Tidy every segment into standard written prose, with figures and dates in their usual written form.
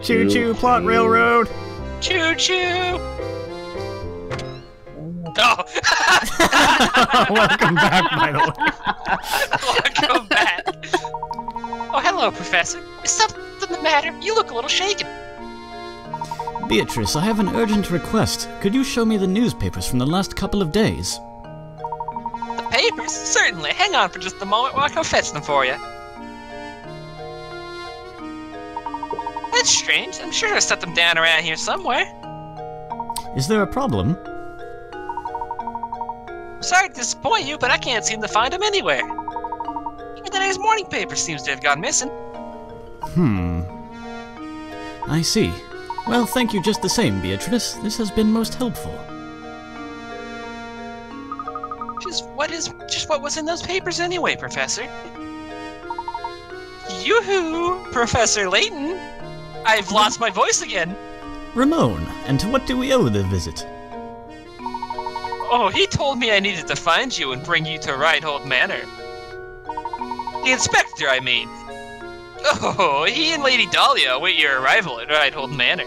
Choo-choo, plot railroad! Choo-choo! Oh! Welcome back, by the way. Welcome back. Oh, hello, Professor. Is something the matter? You look a little shaken. Beatrice, I have an urgent request. Could you show me the newspapers from the last couple of days? The papers? Certainly. Hang on for just a moment while I go fetch them for you. That's strange. I'm sure I set them down around here somewhere. Is there a problem? Sorry to disappoint you, but I can't seem to find them anywhere. Even today's morning paper seems to have gone missing. I see. Well, thank you just the same, Beatrice. This has been most helpful. Just what was in those papers anyway, Professor? Yoo-hoo! Professor Layton! I've lost my voice again! Ramon, and to what do we owe the visit? Oh, he told me I needed to find you and bring you to Reinhold Manor. The inspector, I mean. Oh, he and Lady Dahlia await your arrival at Reinhold Manor.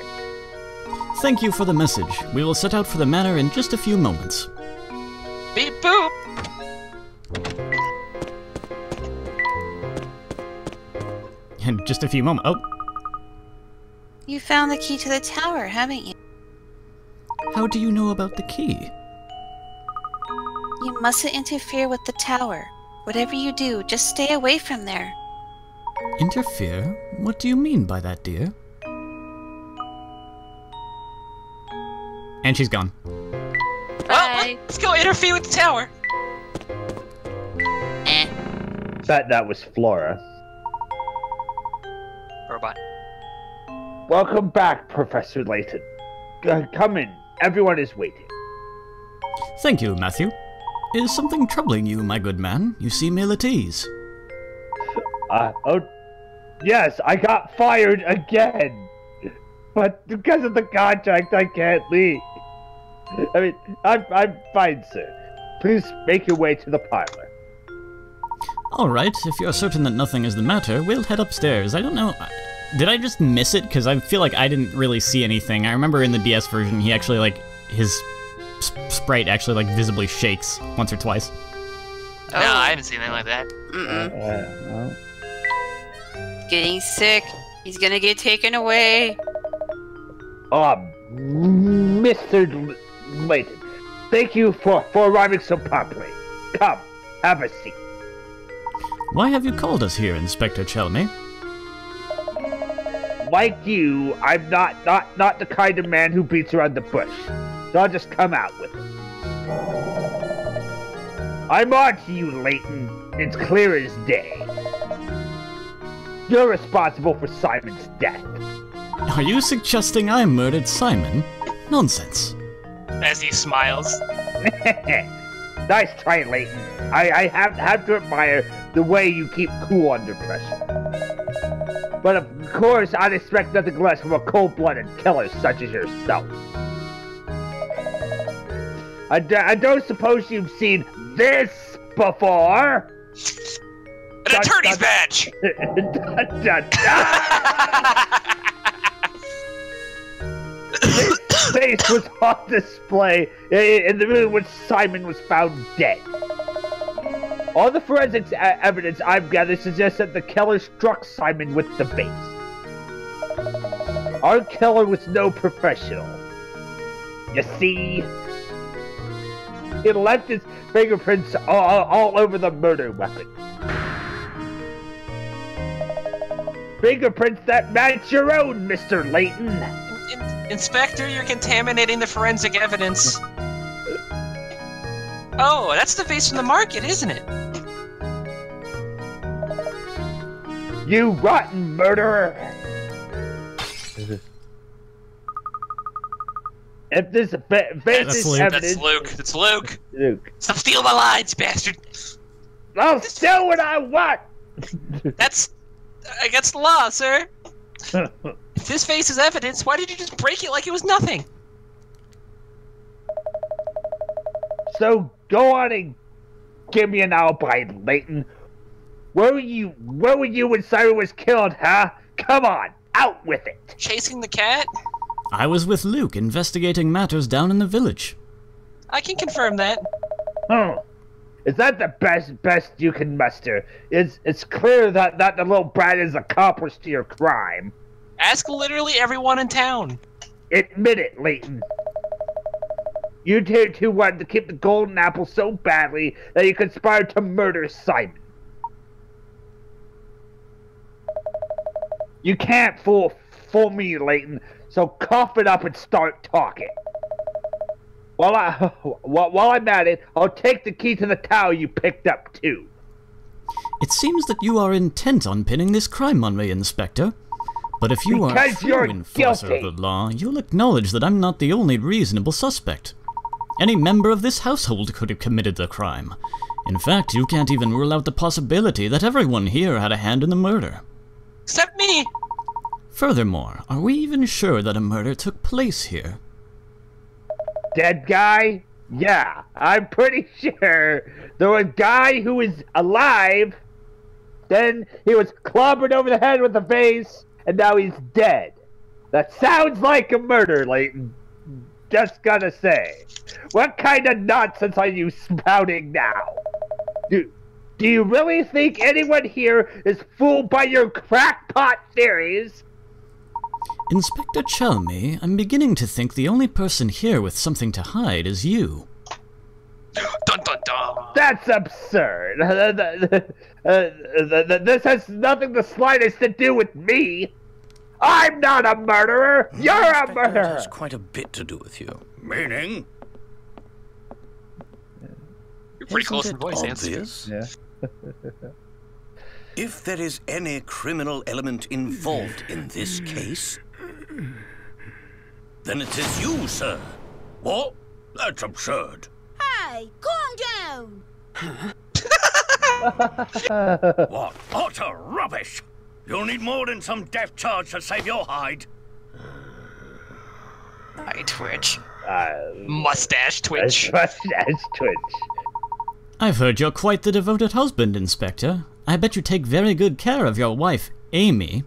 Thank you for the message. We will set out for the manor in just a few moments. Beep boop! In just a few moments. Oh, You found the key to the tower, haven't you? how do you know about the key? You mustn't interfere with the tower. Whatever you do, just stay away from there. Interfere? What do you mean by that, dear? And she's gone. Well, let's go interfere with the tower. That was Flora. Robot. Welcome back, Professor Layton. Come in. Everyone is waiting. Thank you, Matthew. Is something troubling you, my good man? You seem ill at ease. Oh, yes, I got fired again. But because of the contract, I can't leave. I mean, I'm fine, sir. Please make your way to the parlor. Alright, if you're certain that nothing is the matter, we'll head upstairs. I don't know... Did I just miss it? Because I feel like I didn't really see anything. I remember in the DS version, he actually, like, his sprite actually, like, visibly shakes once or twice. No, I haven't seen anything like that. Getting sick. He's gonna get taken away. Mr. Layton, thank you for arriving so promptly. Come, have a seat. Why have you called us here, Inspector Chelmy? Like you, I'm not the kind of man who beats around the bush, so I'll just come out with it. I'm on to you, Layton. It's clear as day. You're responsible for Simon's death. Are you suggesting I murdered Simon? Nonsense. As he smiles. Nice try, Layton. I have to admire the way you keep cool under pressure. But of course, I'd expect nothing less from a cold-blooded killer such as yourself. I don't suppose you've seen this before? An attorney's badge! Dun, dun, dun. His face was on display in the room when Simon was found dead. All the forensics evidence I've gathered suggests that the killer struck Simon with the base. Our killer was no professional. You see? He left his fingerprints all over the murder weapon. Fingerprints that match your own, Mr. Layton. Inspector, you're contaminating the forensic evidence. Oh, that's the face from the market, isn't it? You rotten murderer! If this That's Luke. evidence... That's Luke. That's Luke. Luke. Stop stealing my lines, bastard. I'll steal what I want! That's against the law, sir. If this face is evidence, why did you just break it like it was nothing? So go on and give me an alibi, Layton. Where were you when Simon was killed, huh? Come on, Out with it! Chasing the cat? I was with Luke investigating matters down in the village. I can confirm that. Oh. Is that the best you can muster? It's clear that the little brat is accomplice to your crime. Ask literally everyone in town. Admit it, Layton. You two wanted to keep the golden apple so badly that you conspired to murder Simon. You can't fool me, Layton, so cough it up and start talking. While I'm at it, I'll take the key to the tower you picked up, too. It seems that you are intent on pinning this crime on me, Inspector. But if you are a true enforcer of the law, you'll acknowledge that I'm not the only reasonable suspect. Any member of this household could have committed the crime. In fact, you can't even rule out the possibility that everyone here had a hand in the murder. Except me! Furthermore, are we even sure that a murder took place here? Dead guy? Yeah, I'm pretty sure. There was a guy who was alive, then he was clobbered over the head with a vase, and now he's dead. That sounds like a murder, Layton. Just gotta say. What kind of nonsense are you spouting now? Do you really think anyone here is fooled by your crackpot theories? Inspector Chelmy, I'm beginning to think the only person here with something to hide is you. Dun dun dun! That's absurd. This has nothing the slightest to do with me. I'm not a murderer. You're a murderer. Has quite a bit to do with you. Meaning? You're pretty close in voice, Obvious? Yeah. If there is any criminal element involved in this case, then it is you, sir. What? That's absurd. Hey, calm down! What utter rubbish! You'll need more than some death charge to save your hide. Eye twitch. Mustache twitch. Mustache twitch. I've heard you're quite the devoted husband, Inspector. I bet you take very good care of your wife, Amy.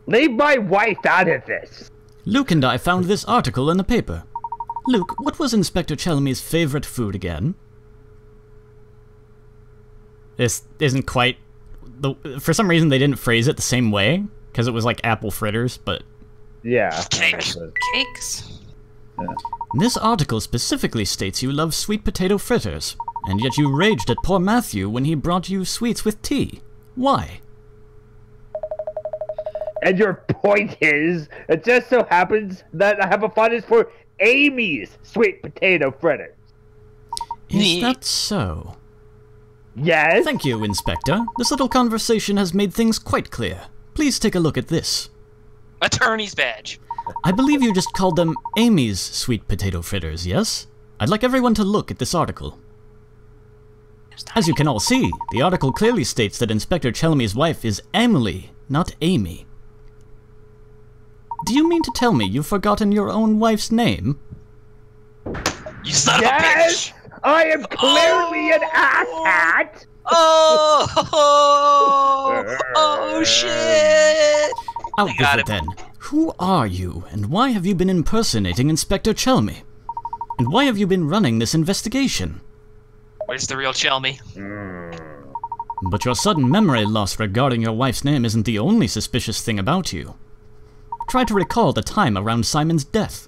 Leave my wife out of this. Luke and I found this article in the paper. Luke, what was Inspector Chelmy's favorite food again? This isn't quite... For some reason they didn't phrase it the same way, because it was like apple fritters, but... Yeah. Cakes? Yeah. This article specifically states you love sweet potato fritters, and yet you raged at poor Matthew when he brought you sweets with tea. Why? And your point is, it just so happens that I have a fondness for Amy's sweet potato fritters. Is that so? Yes? Thank you, Inspector. This little conversation has made things quite clear. Please take a look at this. Attorney's badge. I believe you just called them Amy's sweet potato fritters, yes? I'd like everyone to look at this article. As you can all see, the article clearly states that Inspector Chelmy's wife is Emily, not Amy. Do you mean to tell me you've forgotten your own wife's name? You son of a bitch! I am clearly an asshat! Oh shit! Out with got it him. then. Who are you, and why have you been impersonating Inspector Chelmy? And why have you been running this investigation? Where's the real Chelmy? But your sudden memory loss regarding your wife's name isn't the only suspicious thing about you. Try to recall the time around Simon's death.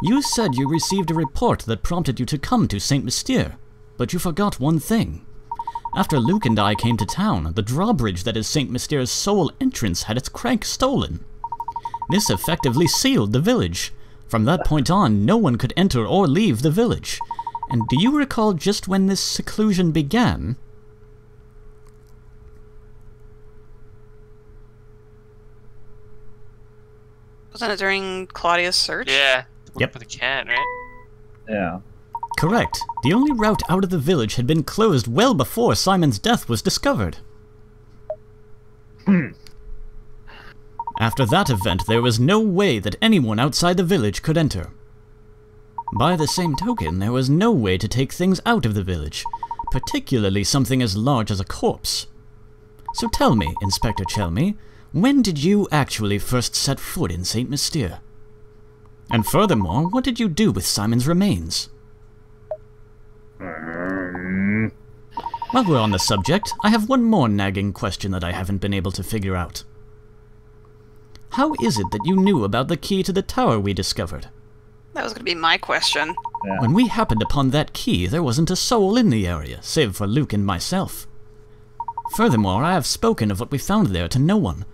You said you received a report that prompted you to come to St. Mystere, but you forgot one thing. After Luke and I came to town, the drawbridge that is St. Mystere's sole entrance had its crank stolen. This effectively sealed the village. From that point on, no one could enter or leave the village. And do you recall just when this seclusion began? Wasn't it during Claudia's search? Yeah. Yep. For the cat, right? Yeah. Correct. The only route out of the village had been closed well before Simon's death was discovered. After that event, there was no way that anyone outside the village could enter. By the same token, there was no way to take things out of the village, particularly something as large as a corpse. So tell me, Inspector Chelmy, When did you actually first set foot in St. Mystere? And furthermore, what did you do with Simon's remains? While we're on the subject, I have one more nagging question that I haven't been able to figure out. How is it that you knew about the key to the tower we discovered? That was going to be my question. Yeah. When we happened upon that key, there wasn't a soul in the area, save for Luke and myself. Furthermore, I have spoken of what we found there to no one.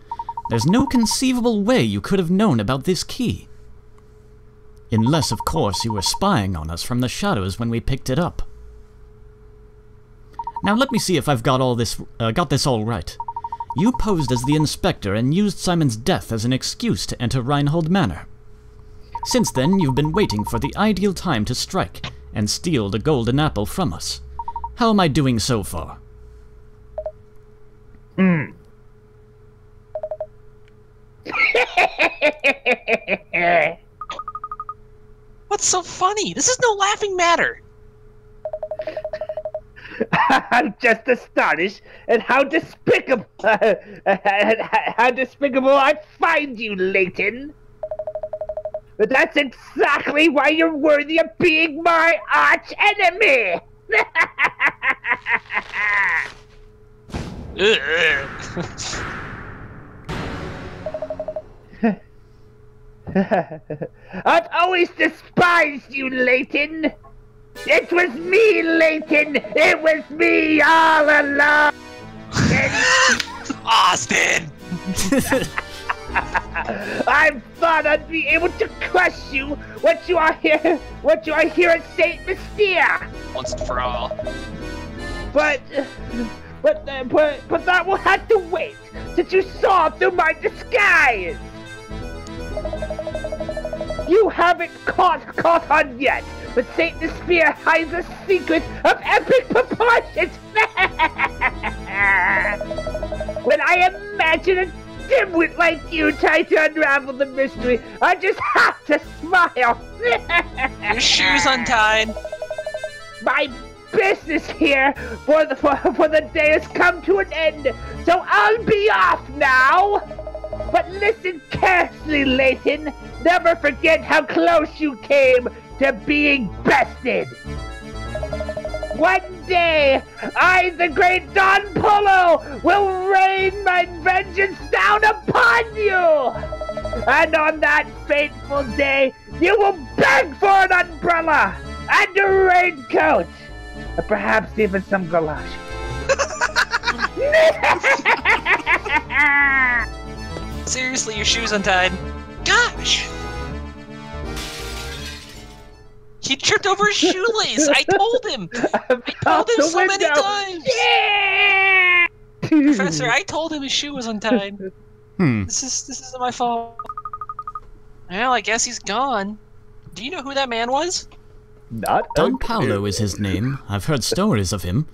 There's no conceivable way you could have known about this key. Unless, of course, you were spying on us from the shadows when we picked it up. Now let me see if I've got this all right. You posed as the inspector and used Simon's death as an excuse to enter Reinhold Manor. Since then, you've been waiting for the ideal time to strike and steal the golden apple from us. How am I doing so far? What's so funny? This is no laughing matter. I'm just astonished at how despicable I find you, Layton. But that's exactly why you're worthy of being my arch enemy. I've always despised you, Layton. It was me, Layton! It was me all along! Austin! I thought I'd be able to crush you, what you are here at St. Mystere! Once and for all. But that will have to wait, since you saw through my disguise! You haven't caught on yet, but St. Mystere hides a secret of epic proportions! When I imagine a dimwit like you trying to unravel the mystery, I just have to smile! Your shoes untied! My business here for the day has come to an end, so I'll be off now! But listen carefully, Layton. Never forget how close you came to being bested. One day, I, the great Don Polo, will rain my vengeance down upon you! And on that fateful day, you will beg for an umbrella and a raincoat, or perhaps even some galoshes. Seriously, your shoes untied? Gosh! He tripped over his shoelace! I told him! I told him so many times! Yeah! Professor, I told him his shoe was untied. Hmm. This isn't my fault. Well, I guess he's gone. Do you know who that man was? Not Don okay. Paolo is his name. I've heard stories of him.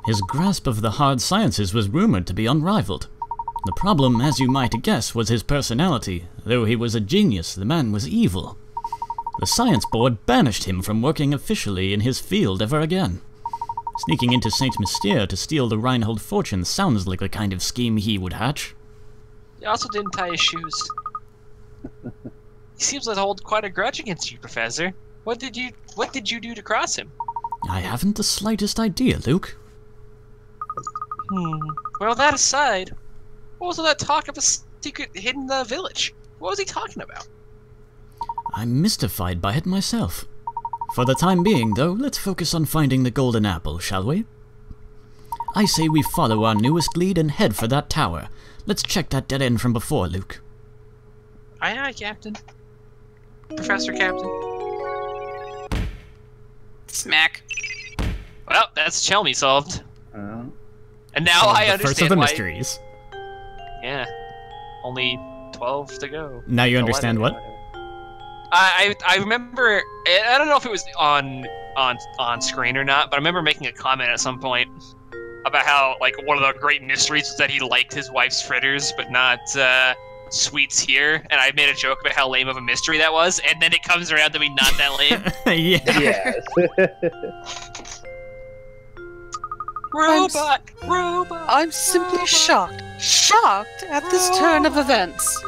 His grasp of the hard sciences was rumored to be unrivaled. The problem, as you might guess, was his personality. Though he was a genius, the man was evil. The Science Board banished him from working officially in his field ever again. Sneaking into St. Mystere to steal the Reinhold fortune sounds like the kind of scheme he would hatch. He also didn't tie his shoes. He seems to hold quite a grudge against you, Professor. What did you do to cross him? I haven't the slightest idea, Luke. Well, that aside, what was all that talk of a secret hidden in the village? What was he talking about? I'm mystified by it myself. For the time being, though, let's focus on finding the golden apple, shall we? I say we follow our newest lead and head for that tower. Let's check that dead end from before, Luke. Aye, aye, Captain. Professor Captain. Smack. Well, that's Chelmy solved. And now Solve I the understand first of the why... mysteries. Yeah. Only 12 to go. Now you 11, understand what? I remember, I don't know if it was on screen or not, but I remember making a comment at some point about how, like, one of the great mysteries was that he liked his wife's fritters, but not sweets here, and I made a joke about how lame of a mystery that was, and then it comes around to be not that lame. Yeah. Yes. Robot! I'm simply shocked. Shocked at this turn of events.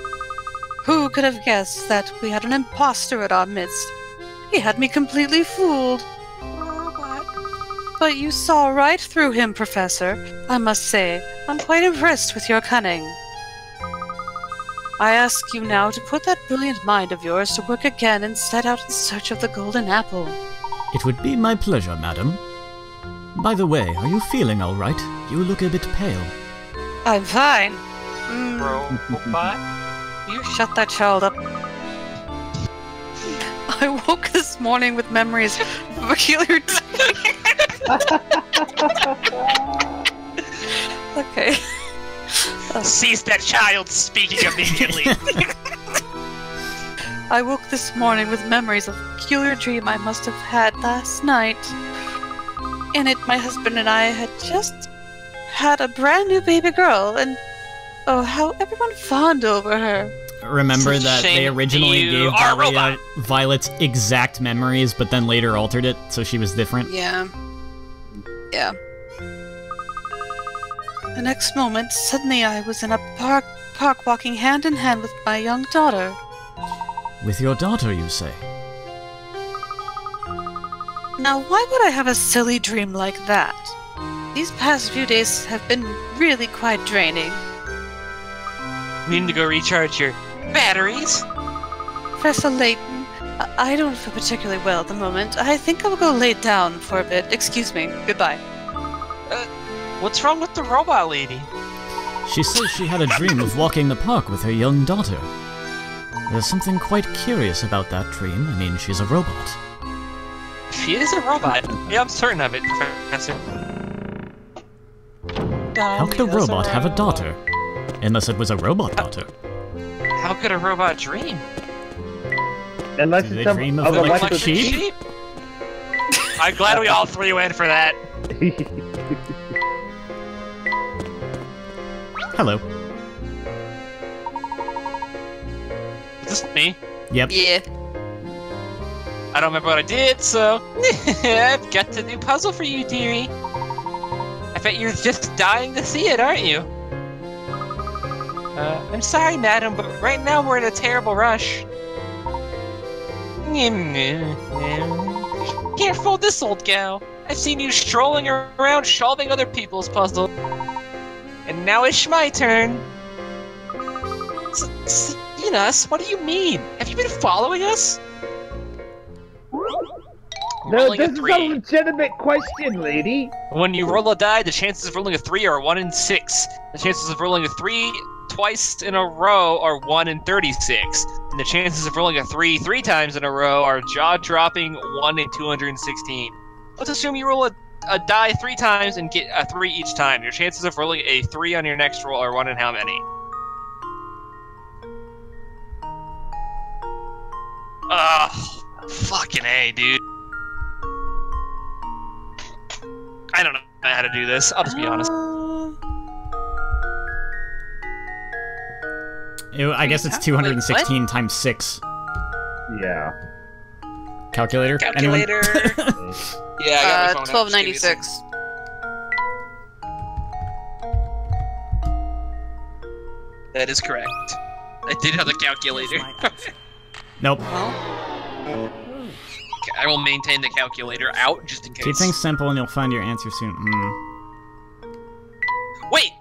Who could have guessed that we had an imposter in our midst? He had me completely fooled. But you saw right through him, Professor. I must say, I'm quite impressed with your cunning. I ask you now to put that brilliant mind of yours to work again and set out in search of the golden apple. It would be my pleasure, madam. By the way, are you feeling all right? You look a bit pale. I'm fine. Robot? You shut that child up. I woke this morning with memories of a peculiar... Okay. Cease that child speaking immediately. I woke this morning with memories of a peculiar dream I must have had last night. In it, my husband and I had just had a brand new baby girl, and oh, how everyone fawned over her. Remember It's a that they shame originally you gave are a robot. Violet's exact memories, but then later altered it, so she was different? Yeah. Yeah. The next moment, suddenly I was in a park walking hand in hand with my young daughter. With your daughter, you say? Now, why would I have a silly dream like that? These past few days have been really quite draining. Need to go recharge your batteries? Professor Layton, I don't feel particularly well at the moment. I think I will go lay down for a bit. Excuse me. Goodbye. What's wrong with the robot lady? She says she had a dream of walking the park with her young daughter. There's something quite curious about that dream. I mean, she's a robot. She is a robot. Yeah, I'm certain of it, Professor. How could a robot have a daughter? Unless it was a robot daughter. How could a robot dream? Unless Did it's they dream of electric electric sheep? I'm glad we all three went for that. Hello. Is this me? Yep. Yeah. I don't remember what I did, so I've got a new puzzle for you, dearie. I bet you're just dying to see it, aren't you? I'm sorry, madam, but right now we're in a terrible rush. Can't fool this old gal. I've seen you strolling around solving other people's puzzles. And now it's my turn. Seen us? What do you mean? Have you been following us? No, Rolling a this is a 3. legitimate question, lady. When you roll a die, the chances of rolling a 3 are 1 in 6. The chances of rolling a 3 twice in a row are 1 in 36. And the chances of rolling a 3 3 times in a row are jaw-dropping 1 in 216. Let's assume you roll a die 3 times and get a 3 each time. Your chances of rolling a 3 on your next roll are 1 in how many? Ugh, fucking A, dude. I don't know how to do this. I'll just be honest. I guess it's 216 times 6. Yeah. Calculator? Calculator. Yeah, I got my phone out. Just give me a second. 1296. That is correct. I did have the calculator. Nope. Okay, I will maintain the calculator out just in case. Keep things simple and you'll find your answer soon. Wait!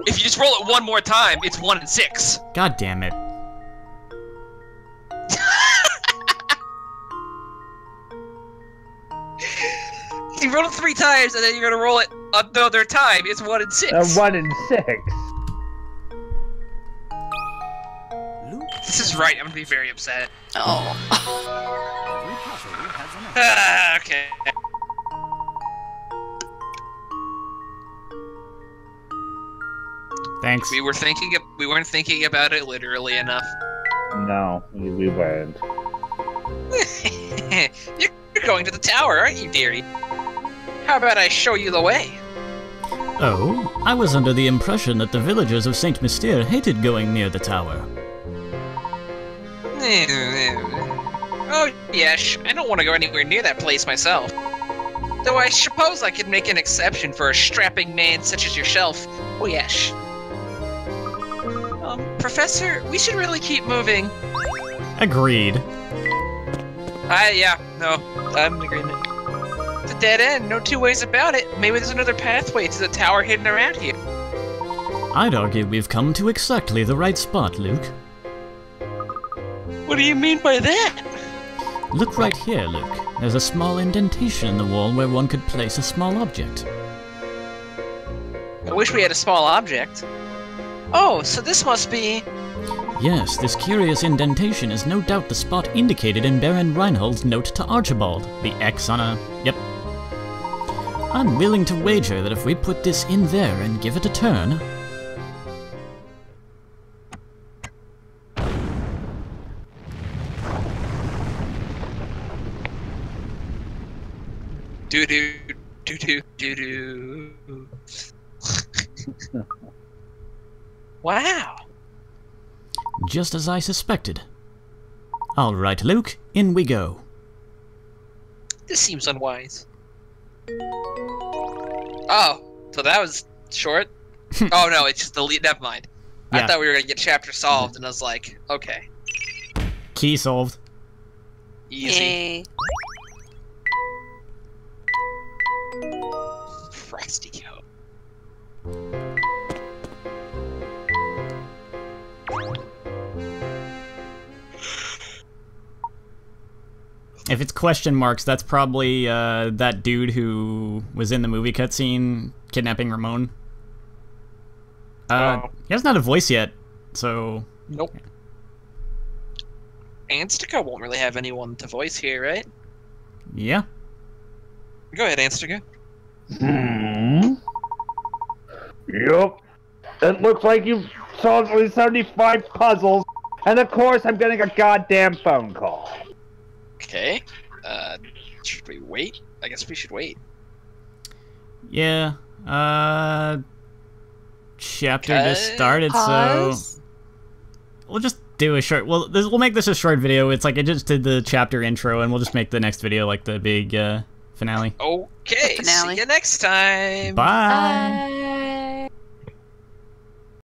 If you just roll it one more time, it's 1 in 6. God damn it. You roll it 3 times and then you're gonna roll it another time. It's 1 in 6. 1 in 6. This is right. I'm gonna be very upset. Oh. Okay. Thanks. We weren't thinking about it literally enough. No, we weren't. You're going to the tower, aren't you, dearie? How about I show you the way? Oh, I was under the impression that the villagers of Saint Mystere hated going near the tower. Oh, yes, I don't want to go anywhere near that place myself. Though I suppose I could make an exception for a strapping man such as yourself. Oh, yes. Professor, we should really keep moving. Agreed. Yeah, no, I'm in agreement. It's a dead end, no two ways about it. Maybe there's another pathway to the tower hidden around here. I'd argue we've come to exactly the right spot, Luke. What do you mean by that? Look right here, Luke. There's a small indentation in the wall where one could place a small object. I wish we had a small object. Oh, so this must be... Yes, this curious indentation is no doubt the spot indicated in Baron Reinhold's note to Archibald. The X on a... Yep. I'm willing to wager that if we put this in there and give it a turn... Doo-doo, doo-doo, doo-doo. Wow. Just as I suspected. All right, Luke, in we go. This seems unwise. Oh, so that was short? Oh no, it's just the lead. Never mind. I Yeah. thought we were gonna get chapter solved, and I was like, okay, Key solved. easy. Yay. Frosty coat. If it's question marks, that's probably that dude who was in the movie cutscene kidnapping Ramon. Oh. He hasn't had a voice yet, so... Nope. Anstca won't really have anyone to voice here, right? Yeah. Go ahead, Anstca. Yup. It looks like you've solved only 75 puzzles, and of course I'm getting a goddamn phone call. Okay. Should we wait? I guess we should wait. Yeah. Chapter Okay. just started, Pause. so... We'll just do a short... we'll make this a short video. It's like I just did the chapter intro, and we'll just make the next video like the big finale. Okay. The finale. See you next time. Bye! Bye.